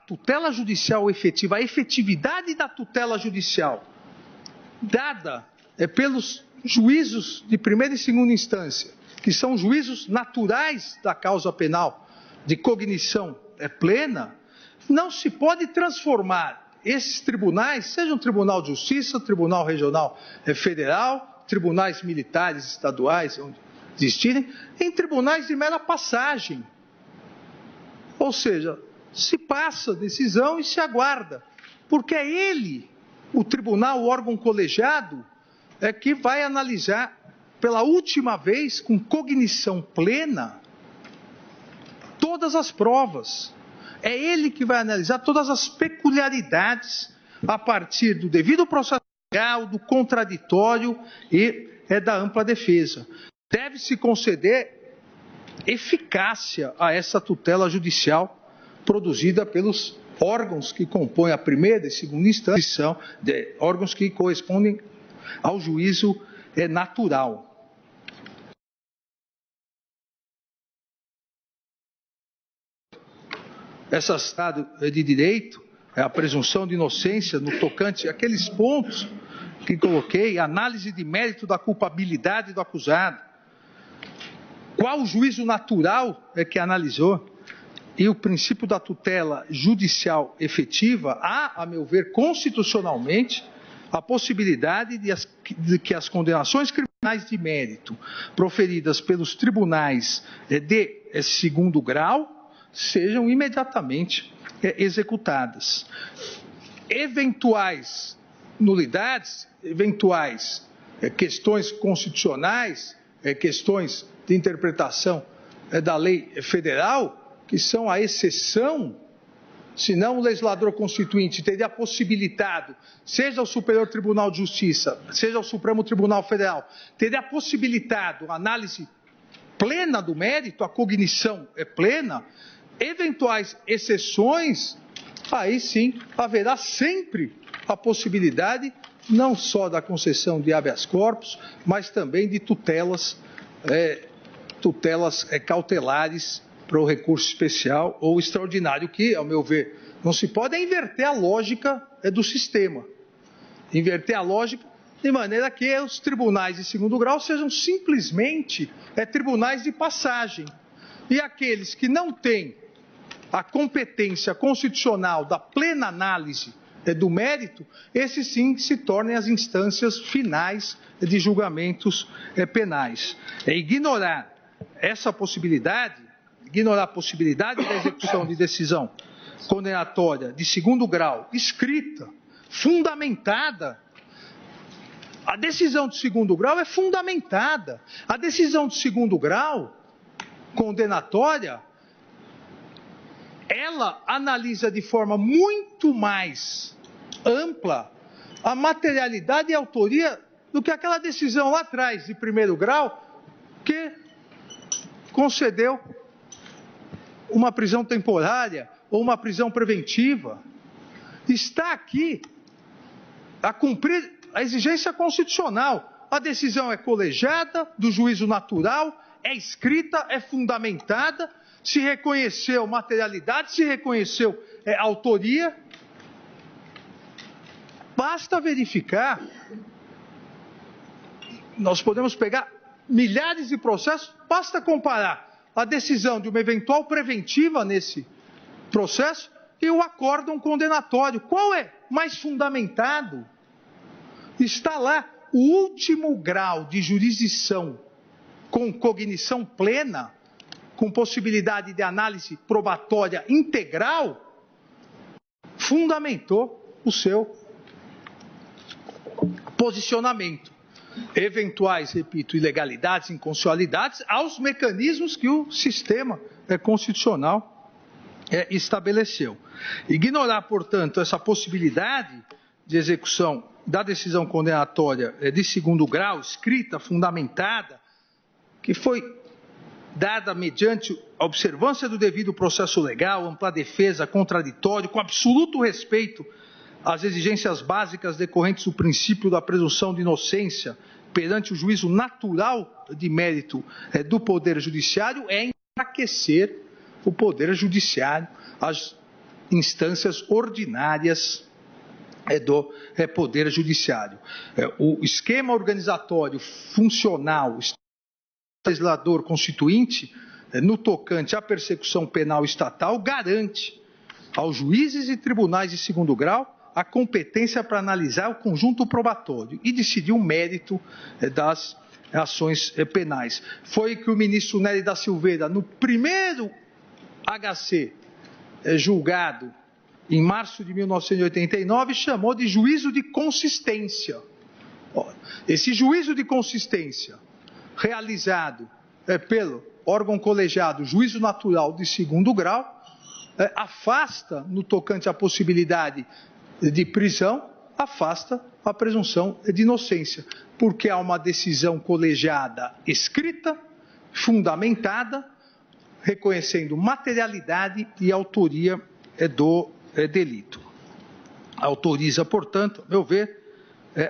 tutela judicial efetiva, a efetividade da tutela judicial dada pelos juízos de primeira e segunda instância, que são juízos naturais da causa penal, de cognição plena, não se pode transformar esses tribunais, seja um tribunal de justiça, tribunal regional federal, tribunais militares estaduais, onde existirem, em tribunais de mera passagem. Ou seja, se passa a decisão e se aguarda, porque é ele, o tribunal, o órgão colegiado, que vai analisar pela última vez, com cognição plena, todas as provas. É ele que vai analisar todas as peculiaridades a partir do devido processo legal, do contraditório e da ampla defesa. Deve-se conceder eficácia a essa tutela judicial produzida pelos órgãos que compõem a primeira e segunda instância, órgãos que correspondem ao juízo natural. Esse Estado de Direito, a presunção de inocência no tocante àqueles pontos que coloquei, análise de mérito da culpabilidade do acusado, qual o juízo natural que analisou, e o princípio da tutela judicial efetiva, há, a meu ver, constitucionalmente, a possibilidade de que as condenações criminais de mérito proferidas pelos tribunais de segundo grau sejam imediatamente executadas. Eventuais nulidades, eventuais questões constitucionais, questões de interpretação da lei federal, que são a exceção, senão o legislador constituinte teria possibilitado, seja o Superior Tribunal de Justiça, seja o Supremo Tribunal Federal, teria possibilitado a análise plena do mérito, a cognição plena. Eventuais exceções, aí sim haverá sempre a possibilidade não só da concessão de habeas corpus, mas também de tutelas cautelares para o recurso especial ou extraordinário, que, ao meu ver, não se pode inverter a lógica do sistema. Inverter a lógica de maneira que os tribunais de segundo grau sejam simplesmente tribunais de passagem. E aqueles que não têm a competência constitucional da plena análise do mérito, esses sim se tornem as instâncias finais de julgamentos penais. Ignorar essa possibilidade, ignorar a possibilidade da execução de decisão condenatória de segundo grau, escrita, fundamentada. A decisão de segundo grau é fundamentada. A decisão de segundo grau condenatória, ela analisa de forma muito mais ampla a materialidade e a autoria do que aquela decisão lá atrás, de primeiro grau, que concedeu uma prisão temporária ou uma prisão preventiva. Está aqui a cumprir a exigência constitucional. A decisão é colegiada, do juízo natural, é escrita, é fundamentada, se reconheceu materialidade, se reconheceu autoria. Basta verificar, nós podemos pegar milhares de processos, basta comparar a decisão de uma eventual preventiva nesse processo e o acórdão condenatório. Qual é mais fundamentado? Está lá o último grau de jurisdição com cognição plena, com possibilidade de análise probatória integral, fundamentou o seu posicionamento. Eventuais, repito, ilegalidades, inconstitucionalidades, aos mecanismos que o sistema constitucional estabeleceu. Ignorar, portanto, essa possibilidade de execução da decisão condenatória de segundo grau, escrita, fundamentada, que foi dada mediante a observância do devido processo legal, ampla defesa, contraditório, com absoluto respeito às exigências básicas decorrentes do princípio da presunção de inocência perante o juízo natural de mérito do Poder Judiciário, é enfraquecer o Poder Judiciário, instâncias ordinárias do Poder Judiciário. O esquema organizatório funcional, legislador constituinte, no tocante à persecução penal estatal, garante aos juízes e tribunais de segundo grau a competência para analisar o conjunto probatório e decidir o mérito das ações penais. Foi que o ministro Nery da Silveira, no primeiro HC julgado em março de 1989, chamou de juízo de consistência. Esse juízo de consistência, realizado pelo órgão colegiado juízo natural de segundo grau, afasta, no tocante à possibilidade de prisão, afasta a presunção de inocência, porque há uma decisão colegiada escrita, fundamentada, reconhecendo materialidade e autoria do delito. Autoriza, portanto, a meu ver,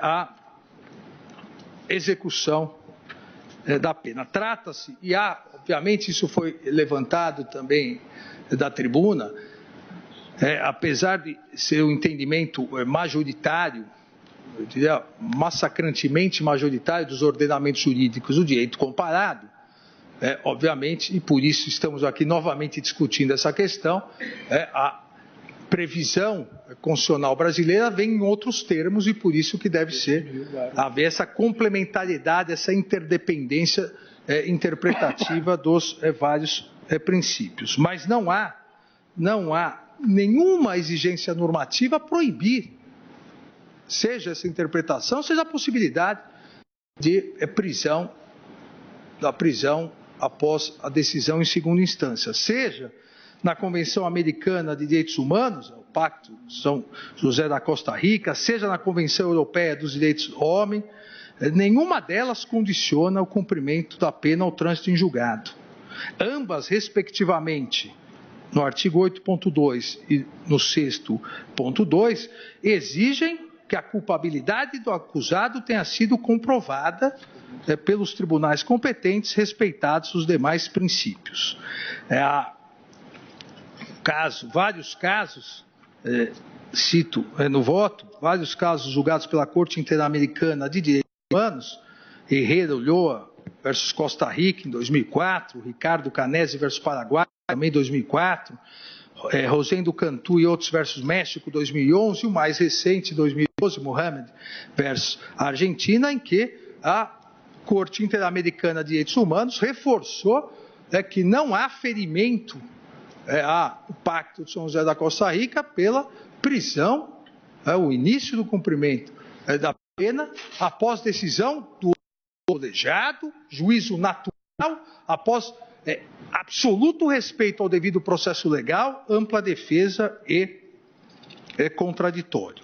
a execução da pena. Trata-se, e obviamente isso foi levantado também da tribuna, apesar de ser um entendimento majoritário, eu diria massacrantemente majoritário dos ordenamentos jurídicos do direito comparado, obviamente, e por isso estamos aqui novamente discutindo essa questão, a previsão constitucional brasileira vem em outros termos e por isso que deve haver essa complementariedade, essa interdependência interpretativa dos vários princípios. Mas não há nenhuma exigência normativa a proibir, seja essa interpretação, seja a possibilidade de prisão após a decisão em segunda instância, seja na Convenção Americana de Direitos Humanos, o Pacto de São José da Costa Rica, seja na Convenção Europeia dos Direitos do Homem, nenhuma delas condiciona o cumprimento da pena ao trânsito em julgado. Ambas, respectivamente, no artigo 8.2 e no 6.2, exigem que a culpabilidade do acusado tenha sido comprovada pelos tribunais competentes, respeitados os demais princípios. Vários casos, cito no voto, vários casos julgados pela Corte Interamericana de Direitos Humanos, Herrera Ulloa versus Costa Rica em 2004, Ricardo Canese versus Paraguai também em 2004, Rosendo Cantu e outros versus México 2011, e o mais recente 2012, Mohamed versus Argentina, em que a Corte Interamericana de Direitos Humanos reforçou que não há ferimento ao Pacto de São José da Costa Rica pela prisão, o início do cumprimento da pena após decisão do colegiado, juízo natural, após absoluto respeito ao devido processo legal, ampla defesa e contraditório.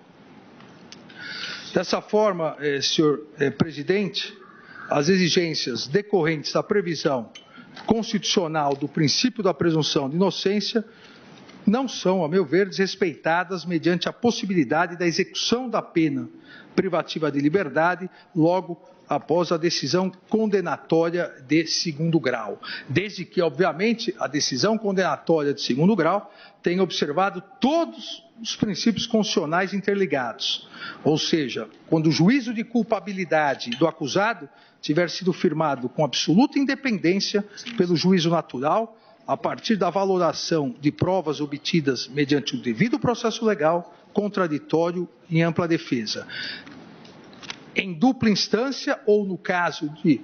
Dessa forma, senhor presidente, as exigências decorrentes da previsão constitucional do princípio da presunção de inocência não são, a meu ver, desrespeitadas mediante a possibilidade da execução da pena privativa de liberdade logo após a decisão condenatória de segundo grau, desde que, obviamente, a decisão condenatória de segundo grau tenha observado todos os princípios constitucionais interligados, ou seja, quando o juízo de culpabilidade do acusado tiver sido firmado com absoluta independência pelo juízo natural, a partir da valoração de provas obtidas mediante o devido processo legal, contraditório e ampla defesa. Em dupla instância ou, no caso de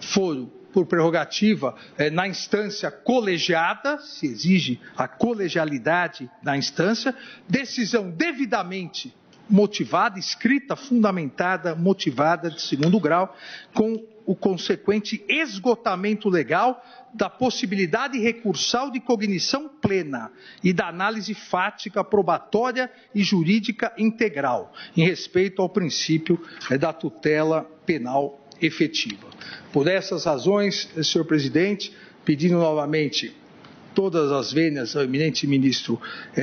foro por prerrogativa, na instância colegiada, se exige a colegialidade da instância, decisão devidamente motivada, escrita, fundamentada, motivada de segundo grau, com o consequente esgotamento legal da possibilidade recursal de cognição plena e da análise fática, probatória e jurídica integral, em respeito ao princípio da tutela penal efetiva. Por essas razões, senhor presidente, pedindo novamente todas as vênias ao eminente ministro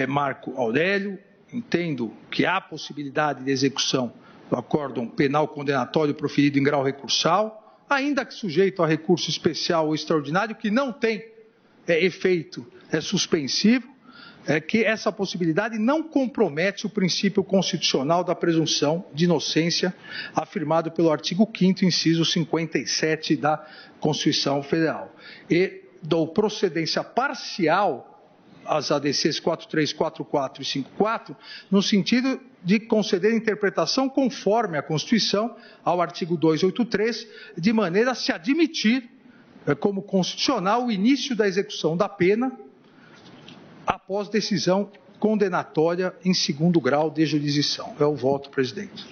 Marco Aurélio, entendo que há possibilidade de execução do acórdão penal condenatório proferido em grau recursal, ainda que sujeito a recurso especial ou extraordinário, que não tem efeito suspensivo, que essa possibilidade não compromete o princípio constitucional da presunção de inocência, afirmado pelo artigo 5º, inciso 57 da Constituição Federal. E dou procedência parcial às ADCs 43, 44 e 54, no sentido de conceder interpretação conforme a Constituição, ao artigo 283, de maneira a se admitir como constitucional o início da execução da pena após decisão condenatória em segundo grau de jurisdição. É o voto, presidente.